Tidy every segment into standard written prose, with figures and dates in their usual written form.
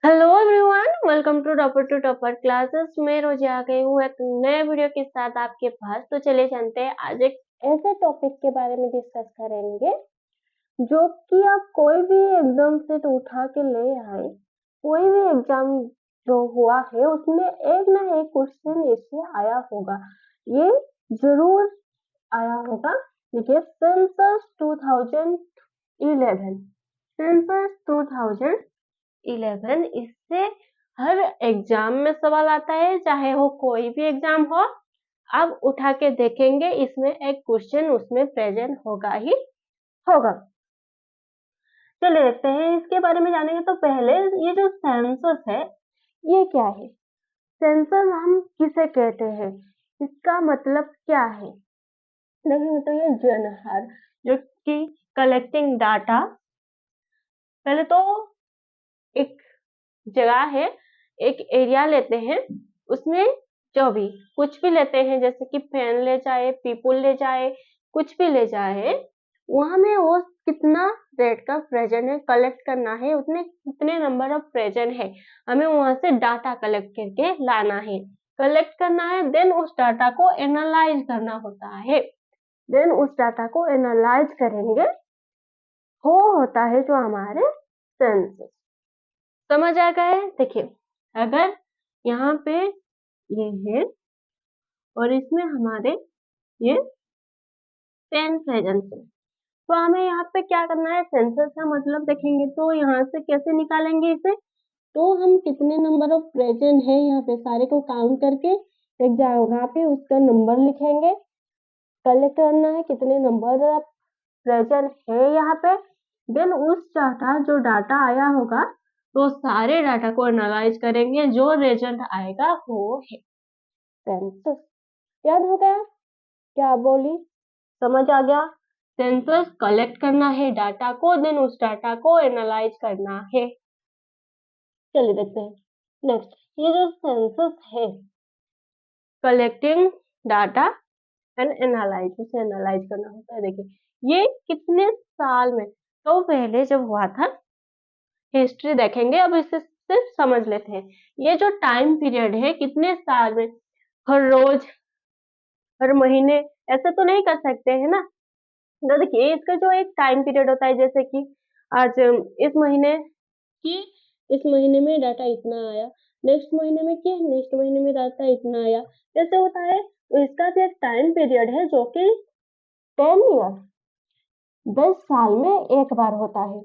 Hello everyone, welcome to topper classes. मैं Rosie आ गई हूँ एक नए वीडियो के साथ आपके पास। तो चलिए जानते हैं, आज एक ऐसे टॉपिक के बारे में डिस्कस करेंगे जो कि आप कोई भी एग्जाम से तो उठा के ले आए। कोई भी एग्जाम जो हुआ है उसमें एक ना एक क्वेश्चन इससे आया होगा, ये जरूर आया होगा। देखिए, सेंसस 2011, सेंसस 2011, इससे हर एग्जाम में सवाल आता है, चाहे वो कोई भी एग्जाम हो। अब उठा के देखेंगे, इसमें एक क्वेश्चन उसमें प्रेजेंट होगा ही होगा। चलिए देखते हैं, इसके बारे में जानेंगे। तो पहले ये जो सेंसस है ये क्या है? सेंसस हम किसे कहते हैं, इसका मतलब क्या है? देखेंगे तो ये जनगणना, जो कि कलेक्टिंग डाटा। पहले तो एक जगह है, एक एरिया लेते हैं, उसमें जो भी कुछ भी लेते हैं, जैसे कि पेन ले जाए, पीपल ले जाए, कुछ भी ले जाए, वहां में वो कितना रेट का प्रेजेंट है कलेक्ट करना है, उतने कितने नंबर ऑफ प्रेजेंट है, हमें वहां से डाटा कलेक्ट करके लाना है, कलेक्ट करना है। देन उस डाटा को एनालाइज करना होता है। देन उस डाटा को एनालाइज करेंगे, वो होता है जो हमारे सेंसस। समझ आ गया है? देखिए, अगर यहाँ पे ये है और इसमें हमारे ये 10 प्रेजेंट है, तो हमें यहाँ पे क्या करना है? सेंसस का मतलब देखेंगे तो यहाँ से कैसे निकालेंगे इसे? तो हम कितने नंबर ऑफ प्रेजेंट है यहाँ पे सारे को काउंट करके एक जगह पे उसका नंबर लिखेंगे। कलेक्ट करना है कितने नंबर ऑफ प्रेजेंट है यहाँ पे। देन उस डाटा, जो डाटा आया होगा, तो सारे डाटा को एनालाइज करेंगे, जो रिजल्ट आएगा वो है सेंसस। याद हो गया? क्या बोली? समझ आ गया? सेंसस कलेक्ट करना है डाटा को, देन उस डाटा को एनालाइज करना है। चलिए देखते हैं नेक्स्ट। ये जो सेंसस है, कलेक्टिंग डाटा एंड एनालाइज, उसे एनालाइज करना होता है। देखिए, ये कितने साल में? तो पहले जब हुआ था, हिस्ट्री देखेंगे। अब इसे सिर्फ समझ लेते हैं, ये जो टाइम पीरियड है कितने साल में। हर रोज, हर महीने ऐसे तो नहीं कर सकते है ना। तो देखिए, इसका जो एक टाइम पीरियड होता है, जैसे कि आज इस महीने की, इस महीने में डाटा इतना आया, नेक्स्ट महीने में की, नेक्स्ट महीने में डाटा इतना आया, ऐसे होता है। तो इसका भी एक टाइम पीरियड है जो कि 10 ईयर, 10 साल में एक बार होता है।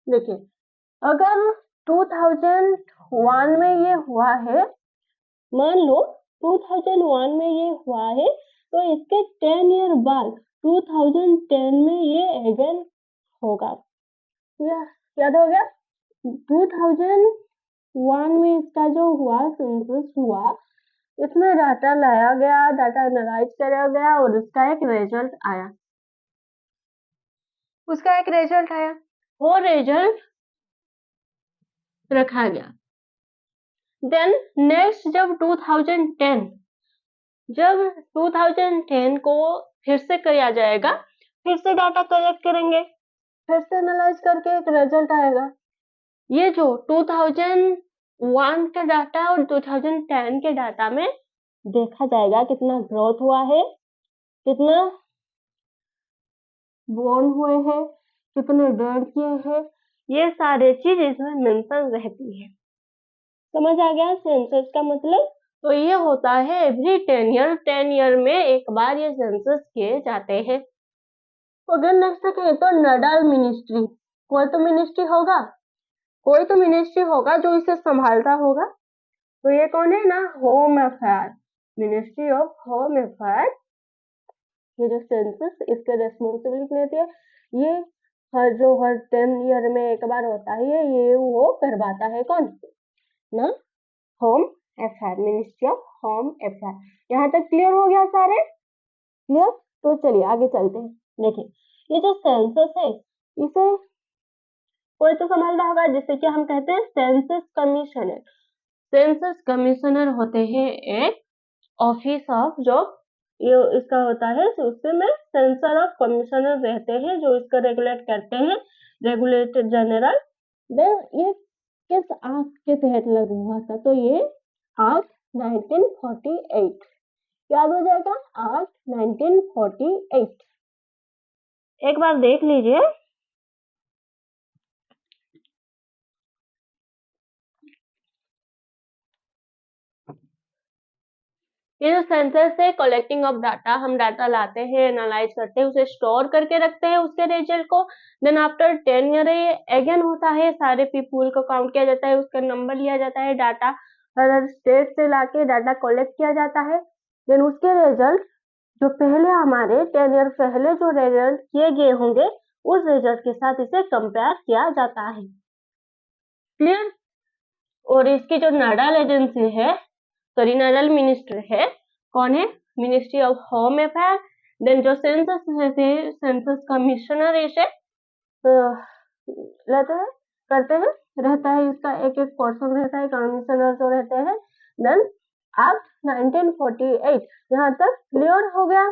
देखिए, अगर 2001 में ये हुआ है, मान लो 2001 में ये हुआ है, तो इसके 10 ईयर बाद 2010 में ये अगेन होगा। याद हो गया? 2001 में इसका जो हुआ, सेंसस हुआ, इसमें डाटा लाया गया, डाटा एनालाइज करा गया और उसका एक रिजल्ट आया। वो रिजल्ट रखा गया। देन नेक्स्ट, जब 2010 को फिर से किया जाएगा, फिर से डाटा कलेक्ट करेंगे, फिर से एनालाइज करके एक रिजल्ट आएगा। ये जो 2001 का डाटा और 2010 के डाटा में देखा जाएगा कितना ग्रोथ हुआ है, कितना बोर्न हुए हैं, कितने डेड किए हैं, ये सारे चीज इसमें मेंशन रहती है। समझ आ गया सेंसस का मतलब? तो ये होता है एवरी 10 ईयर में एक बार ये सेंसस किए जाते हैं। तो अगर नेक्स्ट देखें तो नडाल मिनिस्ट्री, कोई तो मिनिस्ट्री होगा जो इसे संभालता होगा। तो ये कौन है ना? Home affair, ministry of home affair. ये जो सेंसस, इसके रेस्पॉन्सिबिलिटी रहती है, ये हर 10 ईयर में एक बार होता है, ये वो करवाता है। कौन ना? Home affair, ministry of home affair. यहाँ तक क्लियर हो गया सारे? क्लियर? तो चलिए आगे चलते हैं। देखिए, ये जो सेंसस है, इसे कोई तो समझ रहा होगा, जिसे कि हम कहते हैं सेंसस कमिश्नर। सेंसस कमिश्नर होते हैं एक ऑफिस ऑफ, जो ये इसका होता है, उसमें सेंसर ऑफ कमिश्नर रहते हैं जो इसको रेगुलेट करते हैं, रेगुलेटर जनरल। देन ये किस एक्ट के तहत लागू हुआ था? तो ये एक्ट 1948 याद हो जाएगा, एक्ट 1948। एक बार देख लीजिए। ये जो सेंसस है, कलेक्टिंग ऑफ डाटा, हम डाटा लाते हैं, एनालाइज करते हैं, उसे स्टोर करके रखते हैं उसके रिजल्ट को। देन आफ्टर 10 ईयर ये अगेन होता है, सारे पीपुल को काउंट किया जाता है, उसका नंबर लिया जाता है, डाटा हर स्टेट से लाके डाटा कलेक्ट किया जाता है। देन उसके रिजल्ट जो पहले हमारे 10 ईयर पहले जो रिजल्ट किए गए होंगे, उस रिजल्ट के साथ इसे कंपेयर किया जाता है। क्लियर? और इसकी जो नोडल एजेंसी है, सॉरी नोडल मिनिस्टर है, कौन है? Ministry of home affair. Then जो सेंसस है, सेंसस कमिश्नर इसे लेते हैं, करते हैं, रहता है, इसका एक एक पर्सन रहता है, कमिश्नर जो रहते हैं। देन एक्ट 1948 यहाँ तक क्लियर हो गया।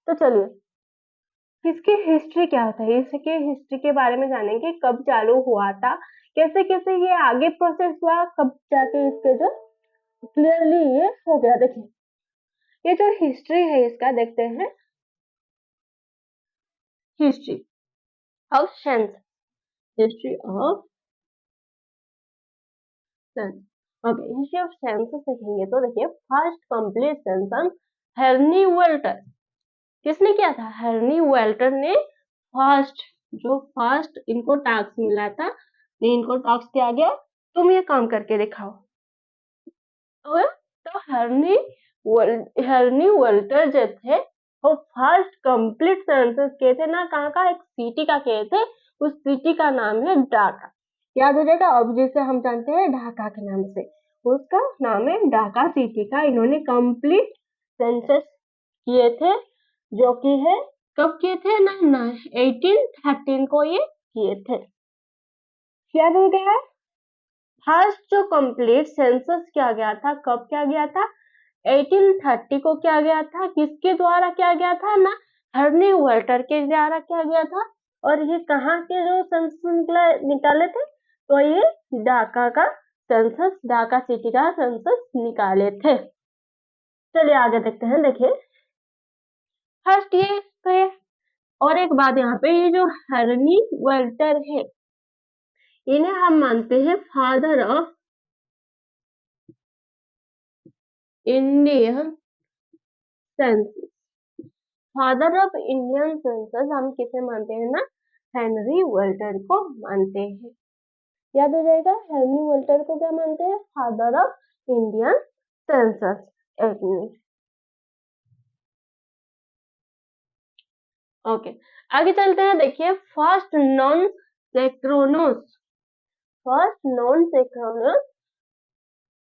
तो चलिए इसकी हिस्ट्री क्या होता है, इसके हिस्ट्री के बारे में जानेंगे, कब चालू हुआ था, कैसे कैसे ये आगे प्रोसेस हुआ, कब जाके इसके जो क्लियरली ये हो गया। देखिए ये जो हिस्ट्री है इसका देखते हैं। History of sense, history of sense. Okay, history of census देखेंगे तो देखिए first complete census Henry welter, किसने किया था? हेनरी वेल्टर ने फर्स्ट इनको टास्क मिला था, इनको टास्क दिया गया, तुम ये काम करके दिखाओ। तो हेनरी वेल्टर जो थे वो फर्स्ट कंप्लीट सेंसस किए थे ना, कहाँ का? एक सिटी का किए थे, उस सिटी का नाम है ढाका। याद हो जाएगा, अब जिसे हम जानते हैं ढाका के नाम से, उसका नाम है ढाका सिटी का। इन्होंने कंप्लीट सेंसस किए थे, जो कि है कब किए थे ना 1813 को ये किए थे। याद हो गया? फर्स्ट जो कंप्लीट सेंसस किया गया था, कब किया गया था? 1830 को किया गया था। किसके द्वारा किया गया था ना? हेनरी वेल्टर के द्वारा किया गया था। और ये कहाँ के जो सेंसस निकाले थे? तो ये ढाका का सेंसस, ढाका सिटी का सेंसस निकाले थे। चलिए आगे देखते हैं। देखिए फर्स्ट ये तो है, और एक बात यहाँ पे, ये जो हेनरी वेल्टर है, इन्हें हम मानते हैं father of Indian census. Father of Indian census हम किसे मानते हैं ना? हेनरी वेल्टर को मानते हैं। याद हो जाएगा, हेनरी वेल्टर को क्या मानते हैं? Father of Indian census. एक मिनट। ओके, आगे चलते हैं। देखिए फर्स्ट नॉन सेक्रोनस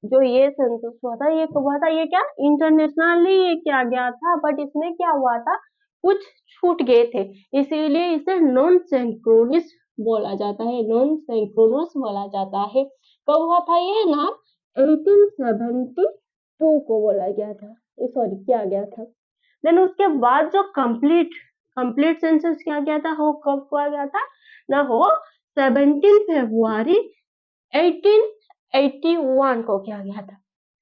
जो ये सेंसस हुआ था, ये कब हुआ था? ये क्या इंटरनेशनली ये किया गया था, बट इसमें क्या हुआ था, कुछ छूट गए थे, इसीलिए इसे नॉन सिंक्रोनस बोला जाता है, नॉन सिंक्रोनस बोला जाता है। कब हुआ था ये ना? 1872 को बोला गया था, सॉरी किया गया था। देन उसके बाद जो कंप्लीट सेंसस किया गया था, वो कब किया गया था ना? वो 17 फरवरी 1881 को किया गया था।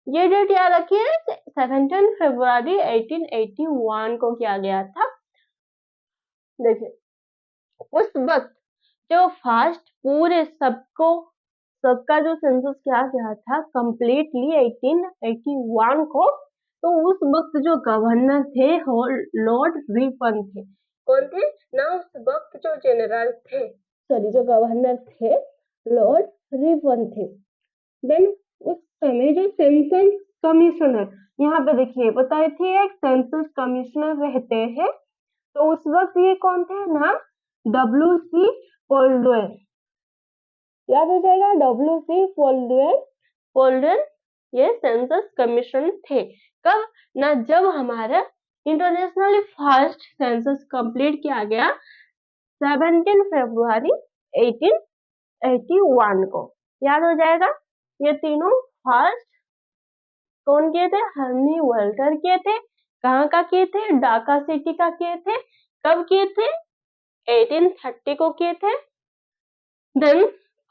ये डेट याद रखिए, 17 फरवरी 1881 को किया गया था। देखिए उस वक्त जो फर्स्ट पूरे सबका जो सेंसस किया गया था कंप्लीटली 1881 को, तो उस वक्त जो गवर्नर थे लॉर्ड रिपन थे। कौन थे ना? उस वक्त जो जनरल थे, सॉरी जो गवर्नर थे, लॉर्ड रिपन थे। देन उस समय जो सेंसस कमिश्नर, यहाँ पे देखिए बताए थे, एक सेंसस कमिश्नर रहते हैं, तो उस वक्त ये कौन थे ना? WC Caldwell. याद हो जाएगा, WC कोल्डवेल ये सेंसस कमीशन थे। कब ना? जब हमारा इंटरनेशनली फर्स्ट सेंसस कंप्लीट किया गया 17 फरवरी 1881 को। याद हो जाएगा, ये तीनों फर्स्ट कौन किए थे? हेनरी वेल्टर किए थे। कहाँ का किए थे? ढाका सिटी का किए थे। कब किए थे? 1830 को किए थे। देन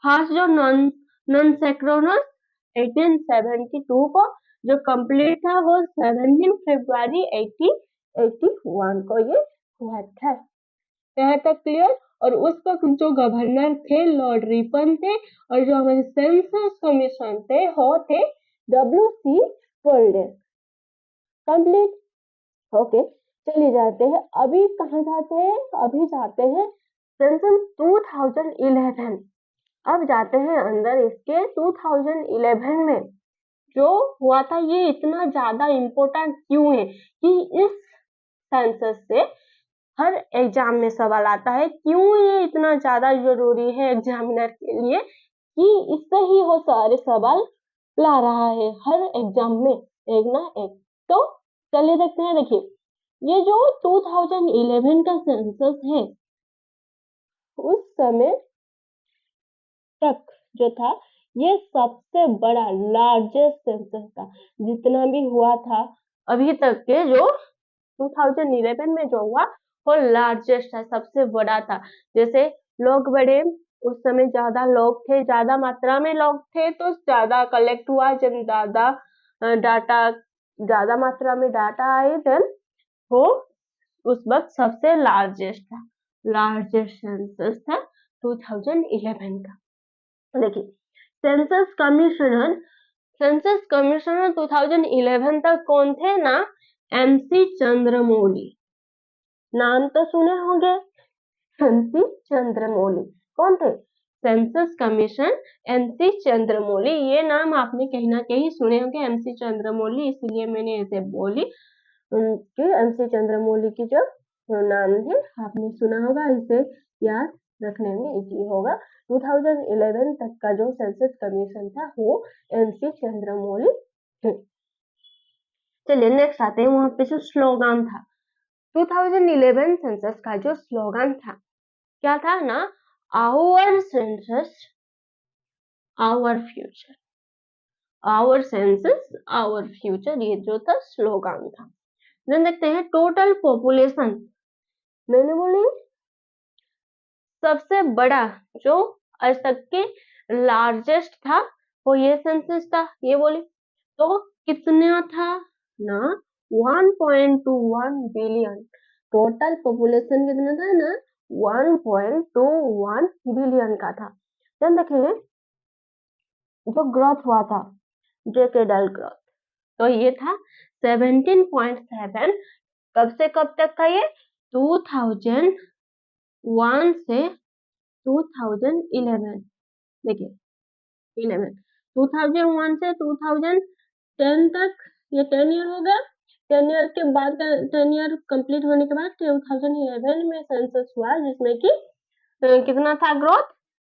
फर्स्ट जो नॉन नॉन सिंक्रोनस 1872 को, जो कंप्लीट था वो 17 फरवरी 1881 को ये हुआ था। यहाँ तक क्लियर। और उस वक्त जो गवर्नर थे लॉर्ड रिपन थे, और जो हमारे सेंसस कमीशन थे वो थे W.C. वर्ल्डे। कंप्लीट। ओके, चलिए जाते हैं। अभी कहाँ जाते हैं? अभी जाते हैं सेंसस 2011। अब जाते हैं अंदर इसके 2011 में जो हुआ था। ये इतना ज्यादा इम्पोर्टेंट क्यों है कि इस सेंसस से हर एग्जाम में सवाल आता है। क्यों ये इतना ज्यादा जरूरी है एग्जामिनर के लिए कि इससे ही वो सारे सवाल ला रहा है हर एग्जाम में एक ना एक। तो चलिए देखते हैं। देखिए, ये जो 2011 का सेंसस है, उस समय तक जो था ये सबसे बड़ा लार्जेस्ट सेंसस था जितना भी हुआ था अभी तक के। जो 2011 में जो हुआ वो लार्जेस्ट था, सबसे बड़ा था। जैसे लोग बड़े, उस समय ज्यादा लोग थे, ज्यादा मात्रा में लोग थे तो ज्यादा कलेक्ट हुआ, जन ज्यादा डाटा, ज्यादा मात्रा में डाटा आए, देन वो उस वक्त सबसे लार्जेस्ट था, लार्जेस्ट सेंसस था 2011 का। देखिए, सेंसस कमिश्नर, सेंसस कमिश्नर 2011 तक कौन थे ना? MC चंद्रमौली। नाम तो सुने होंगे, MC चंद्रमौली कौन थे? Census commission MC Chandramouli. ये नाम आपने कहीं ना कहीं सुने होंगे, MC चंद्रमौली, इसीलिए मैंने ऐसे बोली कि MC चंद्रमौली की जो नाम है आपने सुना होगा, इसे याद रखने में इजी होगा। 2011 तक का जो सेंसस कमीशन था वो MC चंद्रमौली थे। चलिए नेक्स्ट आते हैं। वहां पे जो स्लोगन था 2011 सेंसस का, जो स्लोगन था क्या था ना? Our census our future, our census our future, ये जो था स्लोगन था। देन देखते हैं टोटल पॉपुलेशन। मैंने बोली सबसे बड़ा जो आज तक के लार्जेस्ट था वो ये सेंसस था, ये बोली। तो कितना था ना? 1.21 बिलियन। टोटल पॉपुलेशन कितना था ना? 1.21 बिलियन का था। देन देखेंगे जो ग्रोथ हुआ था, जेकेडल ग्रोथ, तो ये था 17.7। कब से कब तक का? ये 2001 से 2011। देखिए 11, 2001 से 2010 तक, ये 10 ईयर हो गया। 10 ईयर के बाद, 10 ईयर कंप्लीट होने के बाद 2011 में सेंसस हुआ, जिसमें कि कितना था ग्रोथ?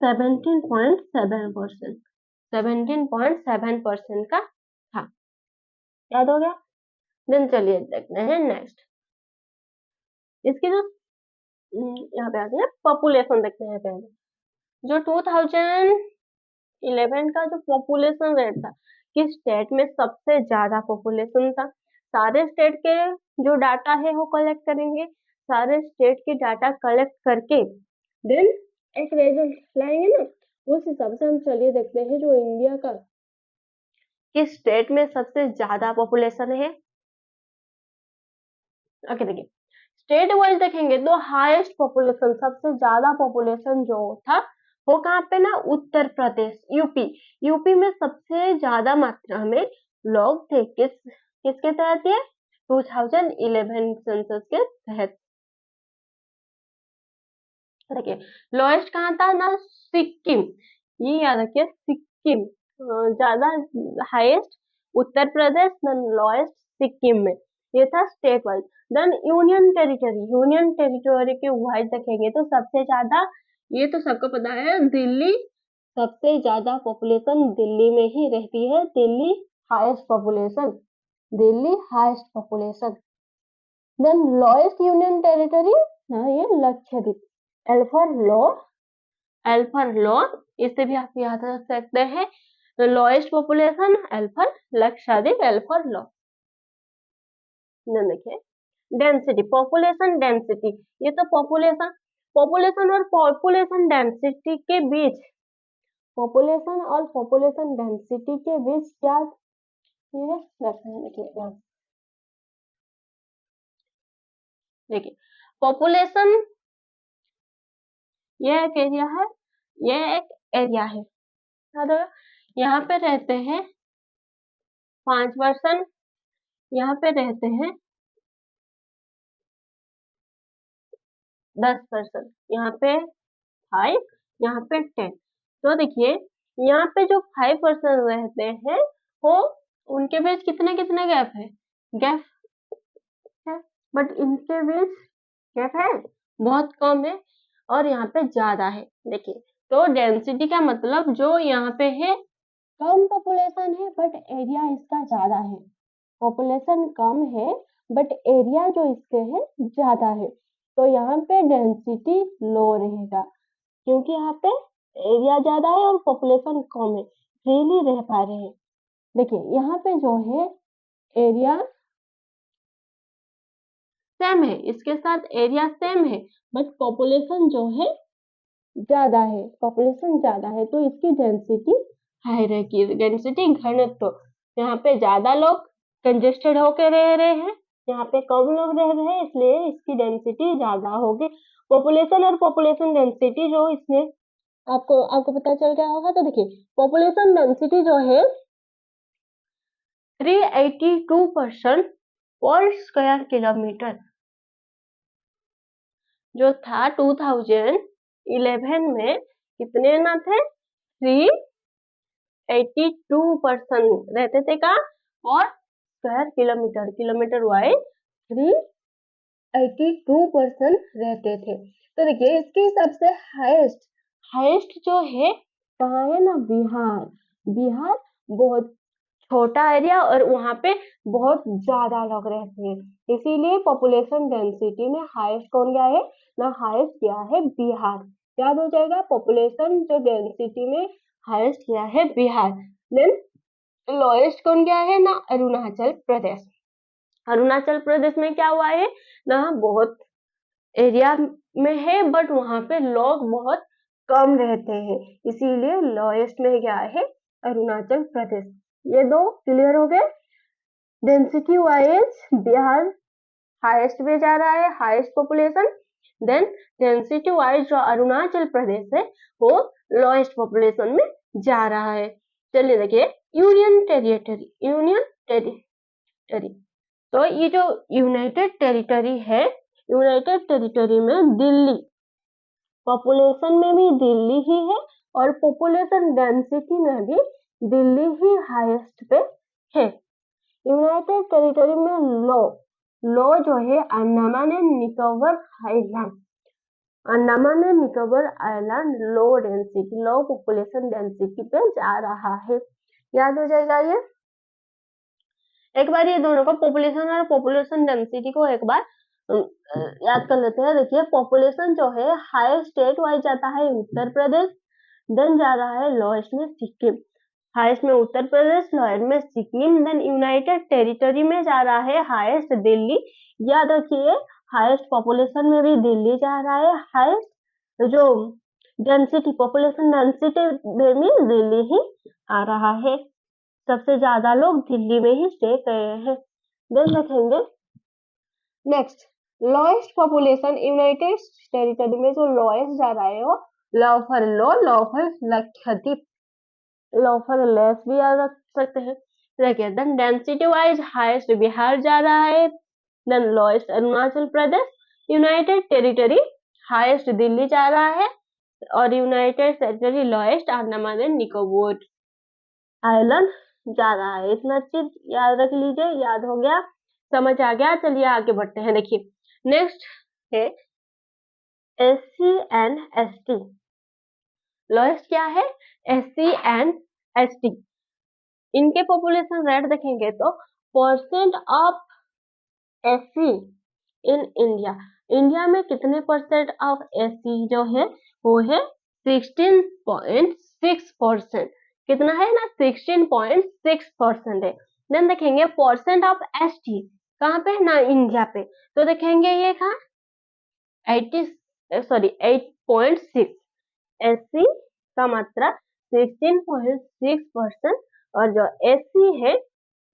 17.7%, 17.7% का था। याद हो गया? देन चलिए देखते हैं नेक्स्ट। इसकी जो यहाँ पे आते हैं पॉपुलेशन देखते हैं पहले। जो 2011 का जो पॉपुलेशन रेट था, किस स्टेट में सबसे ज्यादा पॉपुलेशन था? सारे स्टेट के जो डाटा है वो कलेक्ट करेंगे, सारे स्टेट के डाटा कलेक्ट करके देन एक रिजल्ट लाएंगे ना, उस हिसाब से हम चलिए देखते हैं जो इंडिया का किस स्टेट में सबसे ज्यादा पॉपुलेशन है। ओके, देखिए स्टेट वाइज देखेंगे तो हाईएस्ट पॉपुलेशन, सबसे ज्यादा पॉपुलेशन जो था वो कहाँ पे ना? उत्तर प्रदेश, यूपी। यूपी में सबसे ज्यादा मात्रा में लोग थे। किसके तहत? ये 2011 सेंसस के तहत। देखिए लोएस्ट कहाँ था ना? सिक्किम। ये याद रखिए, सिक्किम। ज्यादा highest Uttar Pradesh, then lowest Sikkim में। ये था state wise. Then union territory, union territory के वाइज देखेंगे तो सबसे ज्यादा, ये तो सबको पता है, दिल्ली। सबसे ज्यादा पॉपुलेशन दिल्ली में ही रहती है। Delhi highest population, Delhi highest population. Then lowest union territory, ये Lakshadweep. L for low, L for low, इसे भी आप याद रख सकते हैं। तो lowest population, L for Lakshadweep, L for low. देखिए डेंसिटी, पॉपुलेशन डेंसिटी, ये तो पॉपुलेशन, पॉपुलेशन और पॉपुलेशन डेंसिटी के बीच पॉपुलेशन और पॉपुलेशन डेंसिटी के बीच क्या देखिए, देखिए पॉपुलेशन ये एक एरिया है, ये एक एरिया है, यहाँ पे रहते हैं 5%, यहाँ पे रहते हैं 10%, यहाँ पे 5, यहाँ पे 10। तो देखिए यहाँ पे जो 5% रहते हैं वो उनके बीच कितने कितने गैप है, गैप है, बट इनके बीच गैप है बहुत कम है और यहाँ पे ज्यादा है। देखिए तो डेंसिटी का मतलब जो यहाँ पे है कम पॉपुलेशन है बट एरिया इसका ज्यादा है, पॉपुलेशन कम है बट एरिया जो इसके है ज्यादा है, तो यहाँ पे डेंसिटी लो रहेगा क्योंकि यहाँ पे एरिया ज्यादा है और पॉपुलेशन कम है, फ्रीली रह पा रहे हैं। देखिए यहाँ पे जो है एरिया सेम है, इसके साथ एरिया सेम है बट पॉपुलेशन जो है ज्यादा है, पॉपुलेशन ज्यादा है तो इसकी डेंसिटी हाई रहेगी, डेंसिटी घनत्व, यहाँ पे ज्यादा लोग कंजेस्टेड होकर रह रहे हैं, यहाँ पे कम लोग रह रहे हैं, इसलिए इसकी डेंसिटी ज्यादा होगी। पॉपुलेशन और पॉपुलेशन डेंसिटी जो इसमें आपको पता चल गया होगा। तो देखिए पॉपुलेशन डेंसिटी जो है 382% पर स्क्वायर किलोमीटर जो था 2011 में कितने ना थे 382% रहते थे का और स्क्वायर किलोमीटर, किलोमीटर वाइज 382% रहते थे। तो देखिए इसके हिसाब से हाईएस्ट जो है कहाँ है ना, बिहार बहुत छोटा एरिया और वहाँ पे बहुत ज्यादा लोग रहते हैं, इसीलिए पॉपुलेशन डेंसिटी में हाईएस्ट कौन गया है ना, हाईएस्ट गया है बिहार। याद हो जाएगा पॉपुलेशन जो डेंसिटी में हाईएस्ट गया है बिहार। देन लोएस्ट कौन गया है ना, अरुणाचल प्रदेश। अरुणाचल प्रदेश में क्या हुआ है ना, बहुत एरिया में है बट वहां पे लोग बहुत कम रहते हैं, इसीलिए लोएस्ट में गया है अरुणाचल प्रदेश। ये दो क्लियर हो गए। डेंसिटी वाइज बिहार हाईएस्ट में जा रहा है, highest population. Then density wise जो अरुणाचल प्रदेश है वो लोएस्ट पॉपुलेशन में जा रहा है। चलिए देखिए यूनियन टेरिटरी, तो ये जो यूनाइटेड टेरिटरी है, यूनाइटेड टेरिटरी में दिल्ली पॉपुलेशन में भी दिल्ली ही है और पॉपुलेशन डेंसिटी में भी दिल्ली ही हाईएस्ट पे है। यूनाइटेड टेरिटरी में लो जो है Andaman and Nicobar island, Andaman and Nicobar island low density, low population density पे जा रहा है। याद हो जाएगा ये। एक बार ये दोनों को पॉपुलेशन और पॉपुलेशन डेंसिटी को एक बार याद कर लेते हैं। देखिए पॉपुलेशन जो है हाई स्टेट वाइज जाता है उत्तर प्रदेश, देन जा रहा है लोएस्ट में सिक्किम, हाईएस्ट में उत्तर प्रदेश, लोएस्ट में सिक्किम, देन यूनाइटेड टेरिटरी में जा रहा है हाईएस्ट दिल्ली। याद रखिए हाईएस्ट पॉपुलेशन में भी दिल्ली जा रहा है, हाईएस्ट जो डेंसिटी पॉपुलेशन डेंसिटी में भी दिल्ली ही आ रहा है, सबसे ज्यादा लोग दिल्ली में ही स्टे कर रहे हैं। देन देखेंगे next lowest population, United territory में जो लोएस्ट जा रहा है वो लोअर लक्षद्वीप, लोअर लेस भी याद रख सकते हैं। देखिए then density wise highest Bihar जा रहा है, then lowest Arunachal Pradesh, united territory highest Delhi जा रहा है और united territory lowest Andaman and Nicobar island जा रहा है। इतना चीज याद रख लीजिए, याद हो गया, समझ आ गया। चलिए आगे बढ़ते हैं। देखिए नेक्स्ट है SC एंड ST। लोएस्ट क्या है, SC एंड ST। इनके पॉपुलेशन रेट देखेंगे तो percent of SC in India, India में कितने परसेंट ऑफ SC जो है वो है 16.6%, कितना है ना 16.6% है। देन देखेंगे परसेंट ऑफ ST कहाँ पे ना, इंडिया पे, तो देखेंगे ये कहाँ 8.6। SC का मात्रा 16.6% और जो एससी है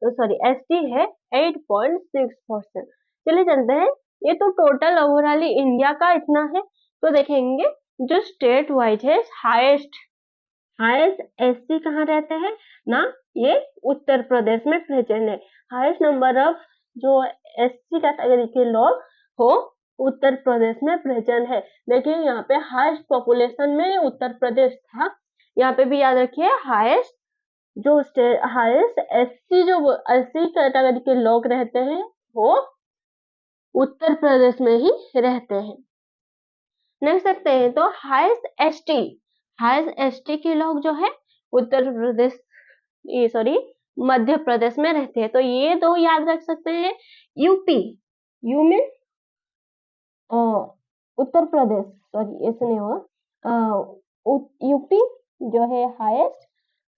तो सॉरी एसटी है 8.6%। चलिए चलते हैं, ये तो टोटल ओवरऑल इंडिया का इतना है। तो देखेंगे जो स्टेट वाइज है हाईएस्ट एससी कहाँ रहते हैं ना, ये उत्तर प्रदेश में प्रेजेंट है। हाईएस्ट नंबर ऑफ जो एससी कैटेगरी के लोग हो उत्तर प्रदेश में प्रेजेंट है। देखिए यहाँ पे हाईएस्ट पॉपुलेशन में उत्तर प्रदेश था, यहाँ पे भी याद रखिए हाईएस्ट एससी जो एससी कैटेगरी के लोग रहते हैं वो उत्तर प्रदेश में ही रहते हैं। नेक्स्ट देखते हैं तो हाईएस्ट एसटी के लोग जो है उत्तर प्रदेश मध्य प्रदेश में रहते हैं। तो ये दो याद रख सकते हैं। UP you mean Uttar Pradesh, sorry ऐसे नहीं होगा, यूपी जो है हाईएस्ट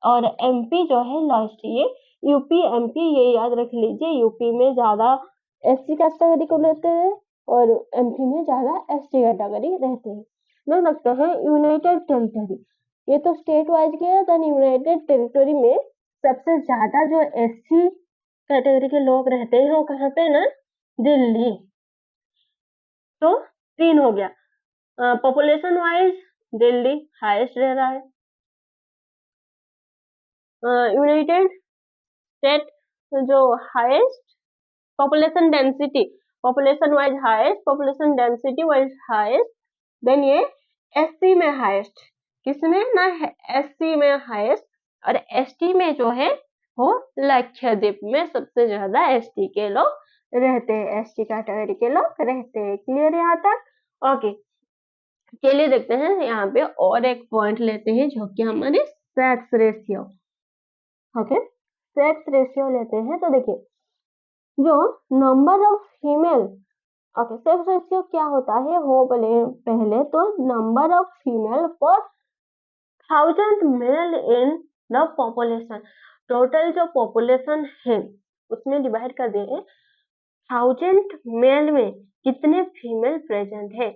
और एमपी जो है लास्ट। ये यूपी एमपी ये याद रख लीजिए, यूपी में ज्यादा एससी कैटेगरी को लेते हैं और एमपी में ज्यादा एसटी कैटेगरी रहते हैं। लोग लगते हैं यूनाइटेड टेरिटरी, ये तो स्टेट वाइज गया। देन यूनाइटेड टेरिटरी में सबसे ज्यादा जो एससी कैटेगरी के लोग रहते हैं वो कहाँ पे ना, दिल्ली। तो 3 हो गया। पॉपुलेशन वाइज दिल्ली हाईएस्ट रह रहा है। यूनाइटेड स्टेट जो highest population density, population wise highest, population density wise highest. Then ये एससी में हाईएस्ट, किसमें ना एससी में हाईएस्ट। और एसटी में जो है वो लक्षद्वीप में सबसे ज्यादा एसटी के लोग रहते हैं, एसटी कैटेगरी के लोग रहते हैं। क्लियर है यहाँ तक? ओके चलिए देखते हैं यहाँ पे और एक पॉइंट लेते हैं जो कि हमारे sex ratio. Okay sex ratio लेते हैं तो देखिए जो number of female, okay sex ratio क्या होता है वो बोले पहले तो नंबर ऑफ फीमेल पर 1000 male in the population. Total जो पॉपुलेशन है उसमें डिवाइड कर दिए 1000 मेल में कितने फीमेल प्रेजेंट है,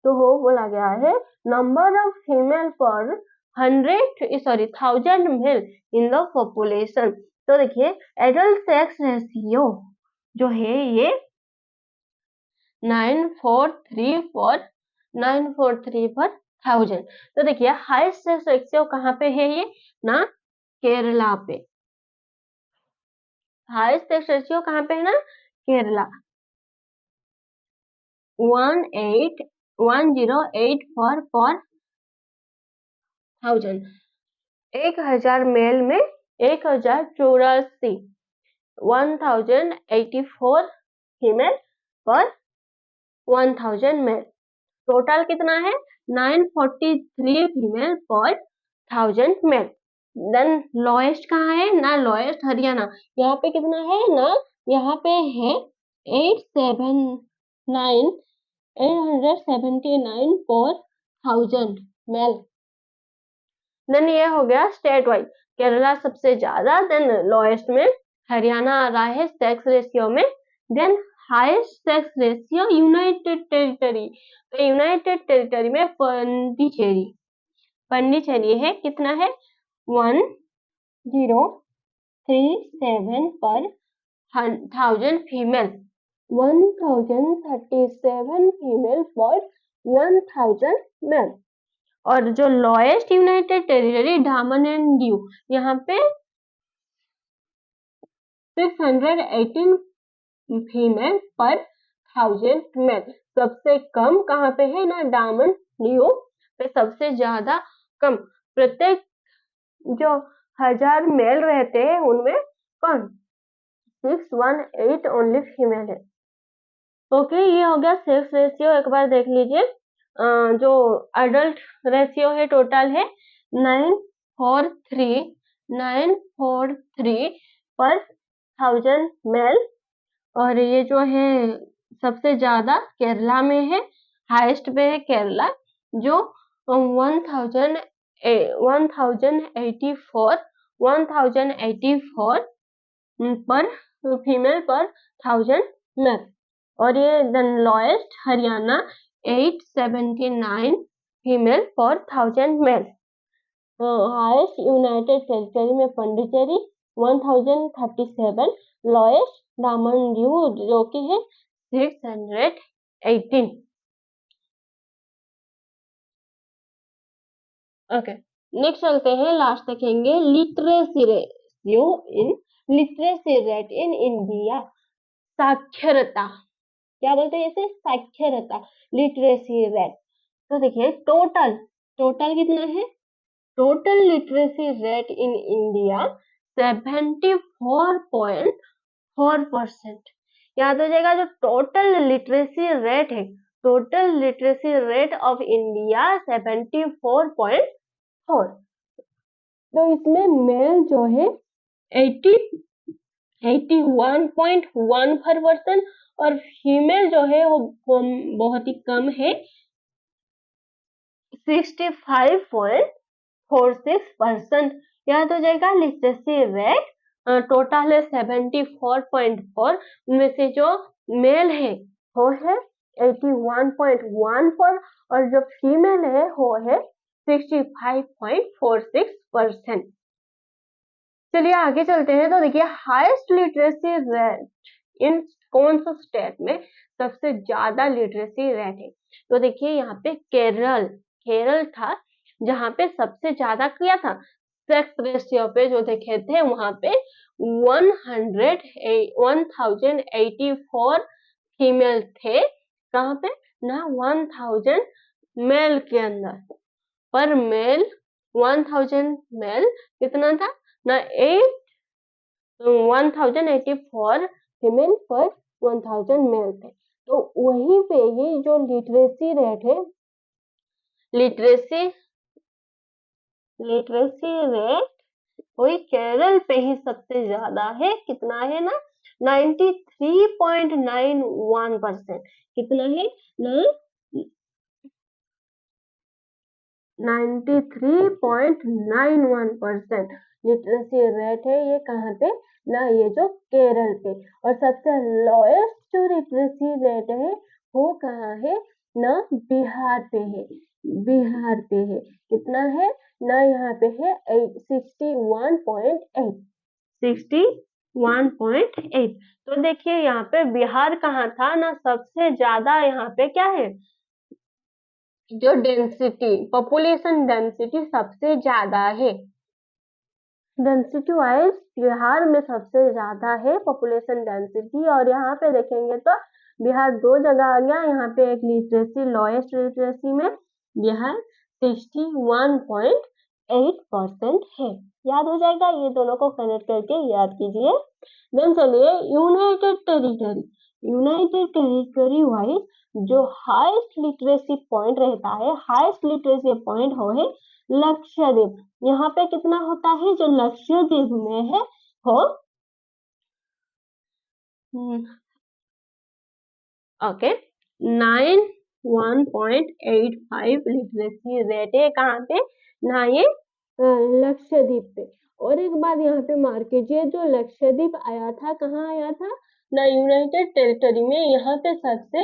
तो वो बोला गया है नंबर ऑफ फीमेल पर 1000 मेल इन द पॉपुलेशन। तो देखिए एडल्ट सेक्स रेशियो जो है ये 943 पर 1000। तो देखिए हाईएस्ट सेक्स रेशियो कहाँ पे है ये ना, केरला पे। हाईएस्ट सेक्स रेशियो कहाँ पे है ना, केरला 1084 पर 1000। 1000 मेल में 1084, 1084 फीमेल पर 1000 मेल। टोटल कितना है 943 फीमेल पर 1000 मेल। देन लोएस्ट कहाँ है ना, लोएस्ट हरियाणा। यहाँ पे कितना है ना, यहाँ पे है 879 पर 1000 मेल। देन ये हो गया स्टेट वाइज, केरला सबसे ज्यादा, देन लोएस्ट में हरियाणा आ रहा है सेक्स रेशियो में। Then highest sex ratio union territory, तो यूनाइटेड टेरिटरी में पांडिचेरी है, कितना है 1037 पर 1000 फीमेल, 1037 फीमेल पर 1000 मेल। और जो lowest United territory Daman and Diu, यहाँ पे 618 फीमेल पर 1000 मेल। सबसे कम कहाँ पे है ना, डामन दीव पे सबसे ज्यादा कम। प्रत्येक जो 1000 मेल रहते हैं उनमें कौन 618 ओनली फीमेल है। ओके ये हो गया सेक्स रेशियो। एक बार देख लीजिए जो अडल्ट रेशियो है टोटल है 943 पर 1000 मेल। और ये जो है सबसे ज्यादा केरला में है, हाईएस्ट पे है केरला जो 1084 पर फीमेल पर 1000 मेल। और ये लोएस्ट हरियाणा 879 फीमेल पर 1000 मेल। हाईएस्ट यूनाइटेड टेरिटरी में पौंडीचेरी 1037, लोएस्ट दामन दीव जो कि है 618। ओके, नेक्स्ट चलते हैं, लास्ट देखेंगे literacy ratio in literacy rate in India. साक्षरता, क्या बोलते हैं इसे? साक्षरता, लिटरेसी रेट। तो देखिए टोटल कितना है? Total literacy rate in India 74.4%। याद हो जाएगा, जो टोटल लिटरेसी रेट है, total literacy rate of India 74.4। तो इसमें मेल जो है 81.14% और फीमेल जो है वो बहुत ही कम है, 65.46%। याद हो जाएगा, लिटरेसी रेट टोटल है 74.4, उनमें से जो मेल है वो है 81.14 और जो फीमेल है वो है 65.46%। चलिए आगे चलते हैं। तो देखिए हाईएस्ट लिटरेसी रेट इन कौन सा स्टेट में सबसे ज्यादा लिटरेसी रेट है? तो देखिए यहाँ पे केरल था जहाँ पे सबसे ज्यादा किया था। सेक्स रेशियो पे जो देखे थे वहां पे 1084 फीमेल थे, कहाँ पे ना 1000 मेल के अंदर, पर मेल 1000 मेल कितना था ना 1084 फीमेल पर 1000 मेल थे। तो वहीं पे ही जो लिटरेसी रेट है, लिटरेसी रेट वही केरल पे ही सबसे ज्यादा है। कितना है ना 93.91%। कितना है ना 93.91% लिटरेसी रेट है ये कहाँ पे ना, ये जो केरल पे। और सबसे लोएस्ट जो लिटरेसी रेट है वो कहाँ है ना, बिहार पे है। कितना है ना, यहाँ पे है 61.8। तो देखिए यहाँ पे बिहार कहाँ था ना, सबसे ज्यादा यहाँ पे क्या है, जो डेंसिटी, पॉपुलेशन डेंसिटी सबसे ज्यादा है। डेंसिटी वाइज बिहार में सबसे ज्यादा है पॉपुलेशन डेंसिटी। और यहाँ पे देखेंगे तो बिहार दो जगह आ गया। यहाँ पे एक लिटरेसी, लोएस्ट लिटरेसी में बिहार 61.8% है। याद हो जाएगा, ये दोनों को कनेक्ट करके याद कीजिए। देन चलिए यूनाइटेड टेरिटरी वाइज जो हाईएस्ट लिटरेसी पॉइंट रहता है, हाईएस्ट लिटरेसी पॉइंट हो है लक्षद्वीप। यहाँ पे कितना होता है, जो लक्षद्वीप में है हो ओके 91.85 लिटरेसी रेट है। कहाँ पे ना, ये लक्षद्वीप पे। और एक बात यहाँ पे मार्क कीजिए, जो लक्षद्वीप आया था कहाँ आया था ना, यूनाइटेड टेरिटरी में। यहाँ पे सबसे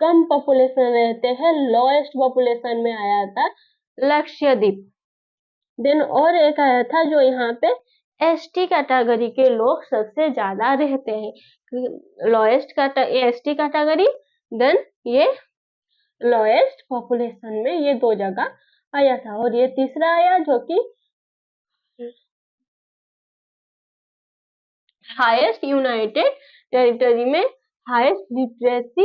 कम पॉपुलेशन रहते हैं, लोएस्ट पॉपुलेशन में आया था लक्षद्वीप। देन और एक आया था जो यहाँ पे एसटी कैटेगरी के लोग सबसे ज्यादा रहते हैं, लोएस्ट एसटी कैटेगरी। देन ये लोएस्ट पॉपुलेशन में ये दो जगह आया था। और ये तीसरा आया जो कि हाईएस्ट यूनाइटेड टेरिटरी में हाईएस्ट लिटरेसी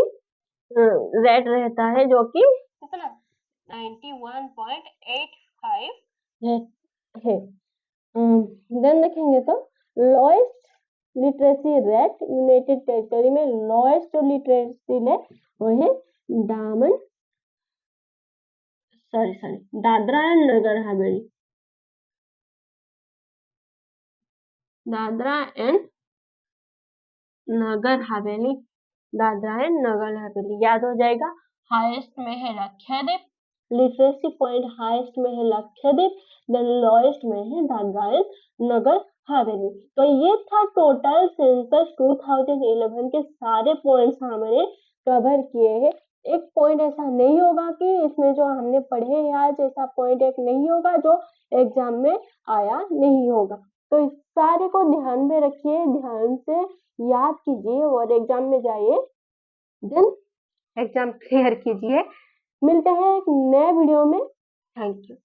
रेट रहता है, जो कि कितना 91.85 है। देन देखेंगे तो lowest literacy rate United territory में, लोएस्ट जो लिटरेसी रेट वो है दादरा एंड नगर हवेली। दादरा एंड नगर हवेली, याद हो जाएगा। हाईएस्ट में है लक्षद्वीप, लिटरेसी पॉइंट हाईएस्ट में है लक्षद्वीप, देन लोएस्ट में है दादरा एंड नगर हवेली। तो ये था टोटल सेंसस 2011 के सारे पॉइंट्स हमने कवर किए हैं। एक पॉइंट ऐसा नहीं होगा कि इसमें जो हमने पढ़े हैं आज ऐसा पॉइंट एक नहीं होगा जो एग्जाम में आया नहीं होगा। तो इस सारे को ध्यान में रखिए, ध्यान से याद कीजिए और एग्जाम में जाइए, देन एग्जाम क्लियर कीजिए। मिलते हैं एक नए वीडियो में। Thank you.